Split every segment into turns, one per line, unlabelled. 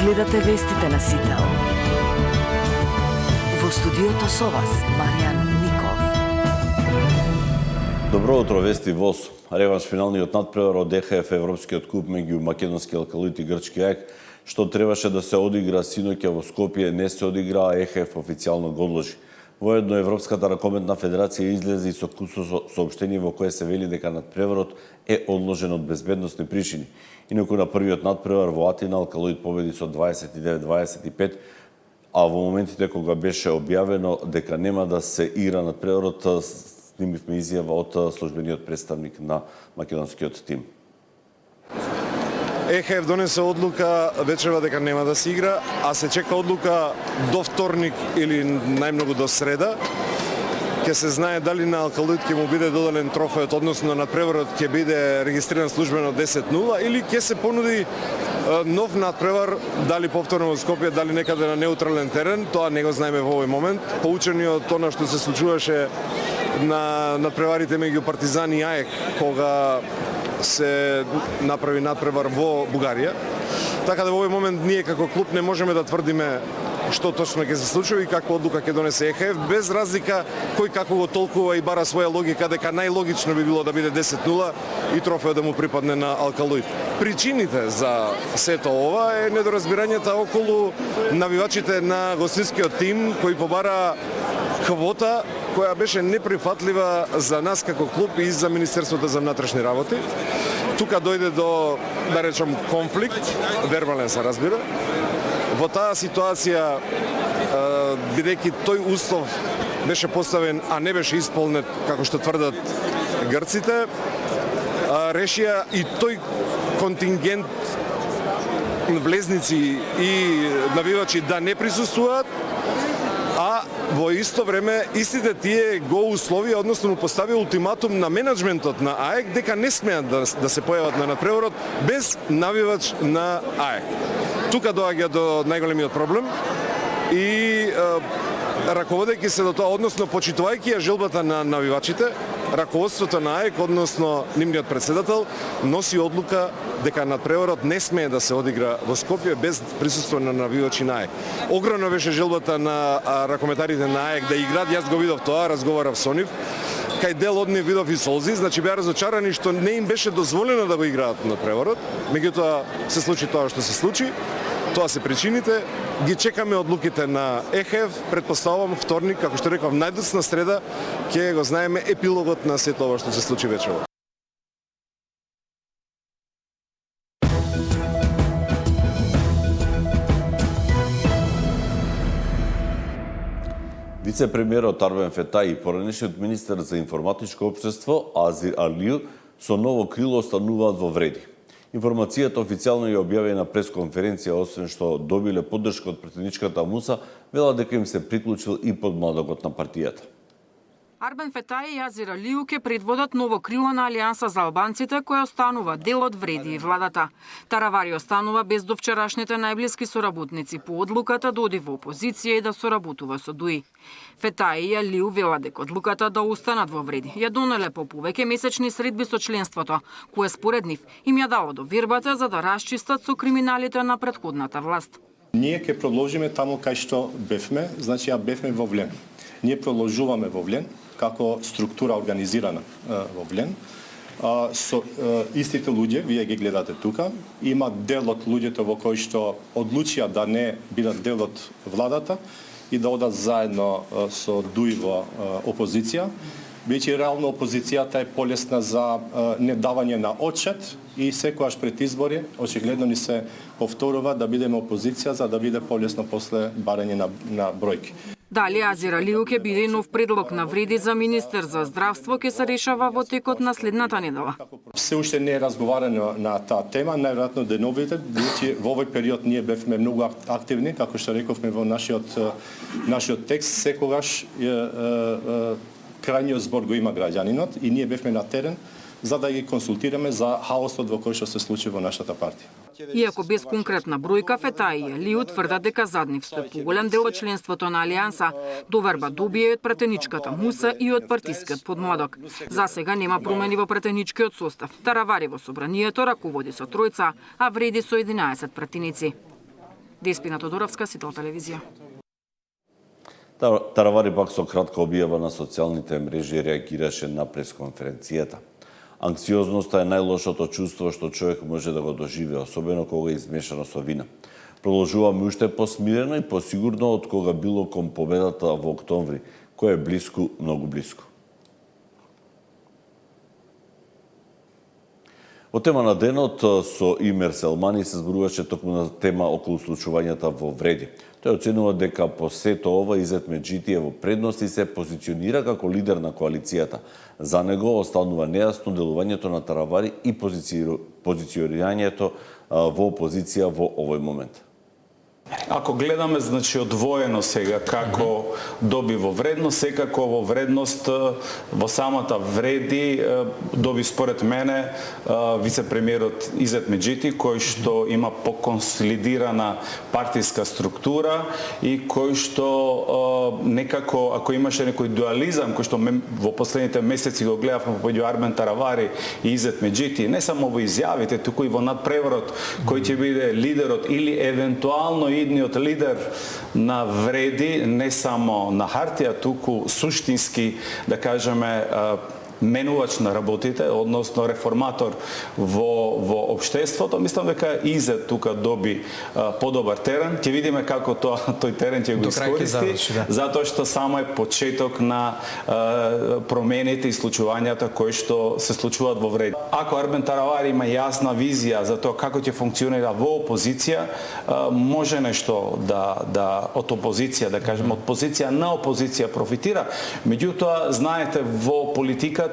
Гледате вестите на Сител. Во студиото со вас, Маријан Ников.
Добро утро, вести ВОС. Реванш финалниот надпревар од ЕХФ Европскиот куп меѓу македонски Алкалоид и грчки АЕК, што требаше да се одигра синоќа во Скопје, не се одигра, ЕХФ официјално го одложи. Воедно Европската ракометна федерација излезе и со кусно соопштение во кое се вели дека надпреварот е одложен од безбедносни причини. Инаку на првиот надпревар во Атина Алкалоид победи со 29-25, а во моментите кога беше објавено дека нема да се игра надпреварот, снимивме изјава од службениот представник на македонскиот тим.
ЕХФ донесе одлука вечерва дека нема да се игра, а се чека одлука до вторник или најмногу до среда. Ке се знае дали на Алкалоид ќе му биде доделен трофеот, односно надпреварот ќе биде регистриран службено 10-0 или ќе се понуди нов надпревар, дали повторно во Скопје, дали некаде на неутрален терен, тоа не го знаеме во овој момент. Поучени од она што се случуваше на надпреварите меѓу Партизан и АЕК, кога се направи надпревар во Бугарија. Така да во овој момент ние како клуб не можеме да тврдиме што точно ќе се случи и каква одлука ќе донесе ЕХФ, без разлика кој како го толкува и бара своја логика дека најлогично би било да биде 10-0 и трофеот да му припадне на Алкалоид. Причините за сето ова е недоразбирањата околу навивачите на гостинскиот тим кои побара квота која беше неприфатлива за нас како клуб и за Министерството за внатрешни работи. Тука дојде до, да речем, конфликт, вербален се разбира. Во таа ситуација, бидејќи тој услов беше поставен, а не беше исполнет, како што тврдат грците, решија и тој контингент влезници и навивачи да не присуствуваат, а во исто време истите тие го условија, односно му поставија ултиматум на менеджментот на АЕК дека не смеат да се појават на надпреварот без навивач на АЕК. Тука доаѓа до најголемиот проблем и раководејќи се до тоа, односно почитувајќи ја желбата на навивачите, раководството на АЕК, односно нивниот председател, носи одлука дека надпреварот не смее да се одигра во Скопје без присуство на навивачи на АЕК. Огромна беше желбата на ракометарите на АЕК да играат, јас го видов тоа, разговарав со нив. Кај дел од нив видов и солзи, значи беа разочарани што не им беше дозволено да го играат надпреварот. Меѓутоа се случи тоа што се случи. Тоа се причините. Ги чекаме одлуките на ЕХФ, претпоставувам вторник, како што реков, најдоцна среда ќе го знаеме епилогот на сето ова што се случи вечерва.
Вице-премиерот Арбен Фетаи и поранешниот министер за информатичко општество Азир Алиу со ново крило остануваат во вреди. Информацијата официјално ја објави на пресконференција, освен што добиле поддршка од претедничката МУСА, вела дека им се приклучил и подмладокот на партијата.
Арбен Фетаи и Азир Алиу ке предводат ново крило на Алијанса за албанците, која останува дел од вреди и владата. Таравари останува без довчерашните најблиски соработници по одлуката да оди во опозиција и да соработува со ДУИ. Фетаи и Алиу вела дека одлуката да останат во вреди ја донеле по повеќе месечни средби со членството, кое според нив им ја дало довербата за да расчистат со криминалите на претходната власт.
Ние ќе продолжиме таму кај што бевме, значи ја бевме во Влен. Ние продолжуваме во Влен како структура организирана во Влен. Со истите луѓе, вие ги гледате тука, има дел од луѓето во кои што одлучија да не бидат дел од владата и да одат заедно со ДУИ во опозиција. Бидејќи реално опозицијата е полесна за недавање на отчет и секогаш пред избори очигледно ни се повторува да бидеме опозиција за да биде полесно после барање на бројки.
Дали Азир Алиу ќе биде нов предлог на вреди за министер за здравство ќе се решава во текот на следната недела.
Се уште не е разговарано на таа тема, најверојатно деновите, бидејќи во овој период ние бевме многу активни, како што рековме во нашиот текст, секогаш крајниот збор го има граѓанинот и ние бевме на терен за да ги консултираме за хаосот во кој што се случи во нашата партија.
Иако без конкретна бројка, Фетаи и Алиу тврдат дека зад нив стои поголем дел од членството на Алијанса. Доверба добија и од претеничката МУСА и од партискиот подмладок. За сега нема промени во претеничкиот состав. Таравари во собранието раководи со тројца, а вреди со 11 пратеници. Деспина Тодоровска, Сител телевизија.
Таравари пак со кратка објава на социјалните мрежи реагираше на пресконференцијата. Анксиозноста е најлошото чувство што човек може да го доживее, особено кога е измешано со вина. Продолжуваме уште посмирено и посигурно од кога било кон победата во октомври, која е блиску, многу блиску. Во тема на денот со Имер Селмани се зборуваше токму на тема околу случувањата во Вреди. Тој оценува дека по сето ова Изет Меджити е во предност и се позиционира како лидер на коалицијата. За него останува нејасно делувањето на Таравари и позиционирањето во опозиција во овој момент.
Ако гледаме, значи, одвоено сега како доби во вредност, секако во вредност во самата Вреди доби според мене вице-премиерот Изет Меджити, кој што има поконсолидирана партиска структура и кој што некако, ако имаше некој дуализам, кој што во последните месеци го гледавме помеѓу Армен Таравари и Изет Меджити, не само во изјавите, туку и во надпреворот, кој ќе биде лидерот или евентуално идниот лидер на Вреди, не само на хартија, туку суштински, да кажеме, менувач на работите, односно реформатор во општеството. Мислам дека Изет тука доби подобар терен. Ќе видиме како тој терен ќе го искористи, затоа што само е почеток на промените и случувањата кои што се случуваат во Вреди. Ако Армен Таравари има јасна визија за тоа како ќе функционира во опозиција, може нешто да од опозиција, да кажеме, од позиција на опозиција профитира. Меѓутоа, знаете, во политиката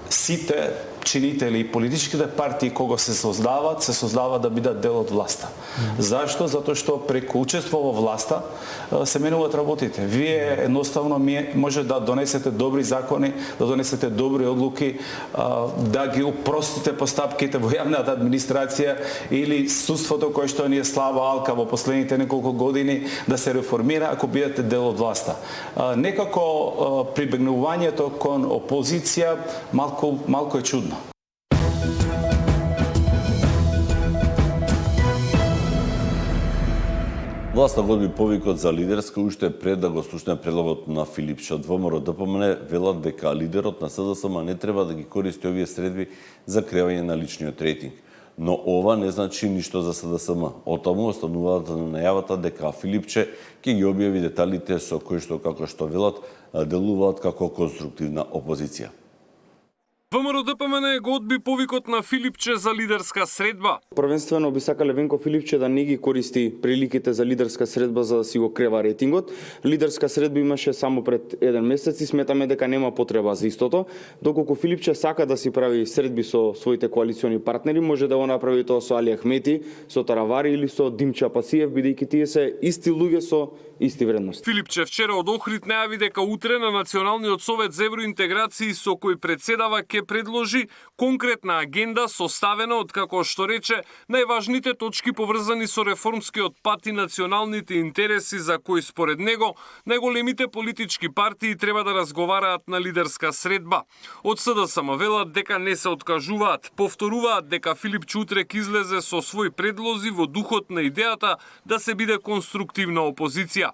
сите чинители и политичките партии кога се создаваат да бидат дел од власта. Зашто? Затоа што преку учество во власта се менуваат работите. Вие едноставно може да донесете добри закони, да донесете добри одлуки, да ги упростите постапките во јавната администрација или судството кое што ни е слаба алка во последните неколку години да се реформира ако бидете дел од власта. Некако прибегнувањето кон опозиција малку е чудно.
Власта го одби повикот за лидерска уште пред да го слушне предлогот на Филипче. Од ВМРО ДПМН велат дека лидерот на СДСМ не треба да ги користи овие средби за креање на личниот рейтинг. Но ова не значи ништо за СДСМ. Отаму остануваат на најавата дека Филипче ќе ги објави деталите со кои што, како што велат, делуваат како конструктивна опозиција.
ВМРО ДПМН го одби повикот на Филипче за лидерска средба.
Првенствено би сакале Венко Филипче да не ги користи приликите за лидерска средба за да си го крева рейтингот. Лидерска средба имаше само пред еден месец и сметаме дека нема потреба за истото. Доколку Филипче сака да си прави средби со своите коалициони партнери, може да го направи тоа со Али Ахмети, со Таравари или со Димча Пасиев, бидејќи тие се исти луѓе со исти вредности.
Филипче вчера од Охрид најави дека утре на Националниот совет за евроинтеграција со кој председава ќе предложи конкретна агенда составена од, како што рече, најважните точки поврзани со реформскиот пат и националните интереси за кои според него најголемите политички партии треба да разговараат на лидерска средба. Од СДСМ велат дека не се откажуваат, повторуваат дека Филипче утре ќе излезе со свои предлози во духот на идејата да се биде конструктивна опозиција.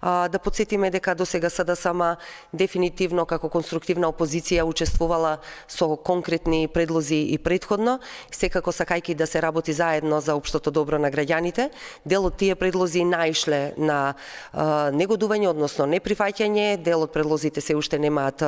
Да подсетиме дека досега СДСМ дефинитивно како конструктивна опозиција учествувала со конкретни предлози и претходно, секако сакајки да се работи заедно за општото добро на граѓаните. Дел од тие предлози наишле на негодување, односно неприфаќање, дел од предлозите се уште немаат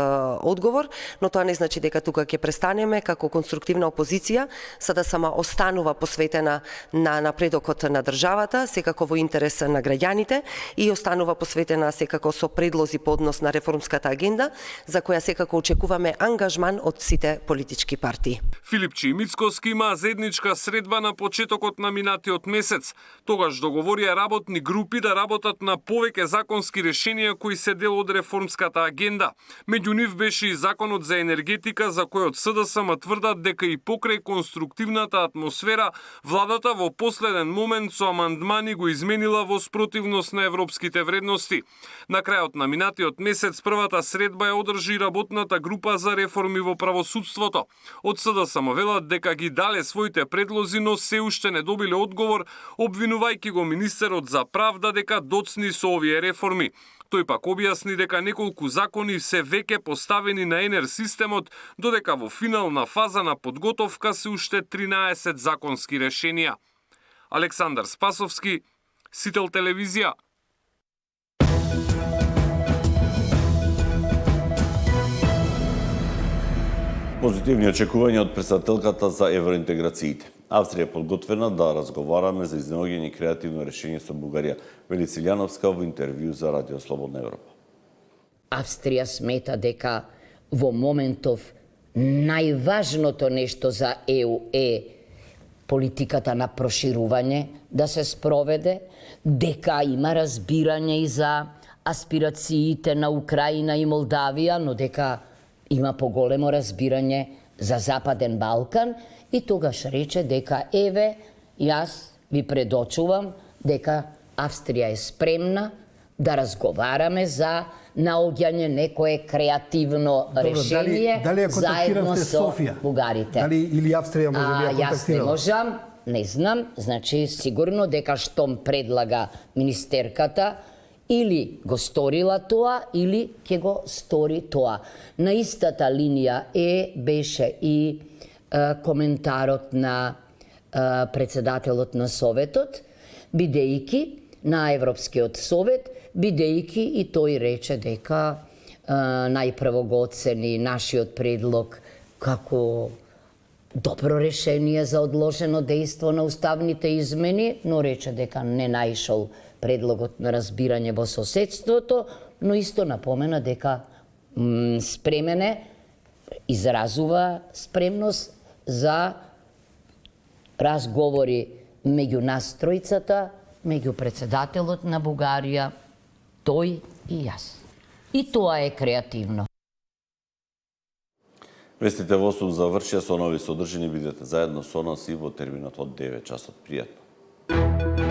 одговор, но тоа не значи дека тука ќе престанеме како конструктивна опозиција. СДСМ останува посветена на напредокот на државата, секако во интерес на граѓаните и останува посветена секако со предлози по однос на реформската агенда, за која секако очекуваме ангажман од сите политички партии.
Филипче и Мицкоски имаа заедничка средба на почетокот на минатиот месец. Тогаш договорија работни групи да работат на повеќе законски решенија кои се дел од реформската агенда. Меѓу нив беше и законот за енергетика, за кој од СДСМ тврдат дека и покрај конструктивната атмосфера, владата во последен момент со амандмани го изменила во спротивност на европските европските вредности. На крајот на минатиот месец првата средба ја одржи работната група за реформи во правосудството. Од СДСМ велат дека ги дале своите предлози, но се уште не добиле одговор, обвинувајќи го министерот за правда дека доцни со овие реформи. Тој пак објасни дека неколку закони се веќе поставени на ЕНЕР системот, додека во финална фаза на подготовка се уште 13 законски решенија. Александар Спасовски, Сител телевизија.
Позитивни очекувања од претседателката за евроинтеграциите. Австрија е подготвена да разговараме за изнеоѓени креативно решение со Бугарија, вели Силјановска во интервју за Радио Слободна Европа.
Австрија смета дека во моментов најважното нешто за ЕУ е политиката на проширување да се спроведе, дека има разбирање и за аспирациите на Украина и Молдавија, но дека има поголемо разбирање за Западен Балкан и тогаш рече дека еве, јас ви предочувам дека Австрија е спремна да разговараме за наоѓање некое креативно решение
дали
заедно со
Софија?
бугарите.
Дали или Австрија може да ја
Јас не
контактирала?
можам, не знам, значи сигурно дека штом предлага министерката или го сторила тоа, или ќе го стори тоа. На истата линија беше и коментарот на председателот на Советот, бидејќи на Европскиот Совет, бидејќи и тој рече дека најпрво го оцени нашиот предлог како добро решение за одложено дејство на уставните измени, но рече дека не наишол предлогот на разбирање во соседството, но исто напомена дека спремен е, изразува спремност за разговори меѓу нас тројцата, меѓу председателот на Бугарија, тој и јас. И тоа е креативно.
Вестите во 8 завршија, со нови содржини, бидете заедно со нас и во терминот од 9 часот. Пријатно.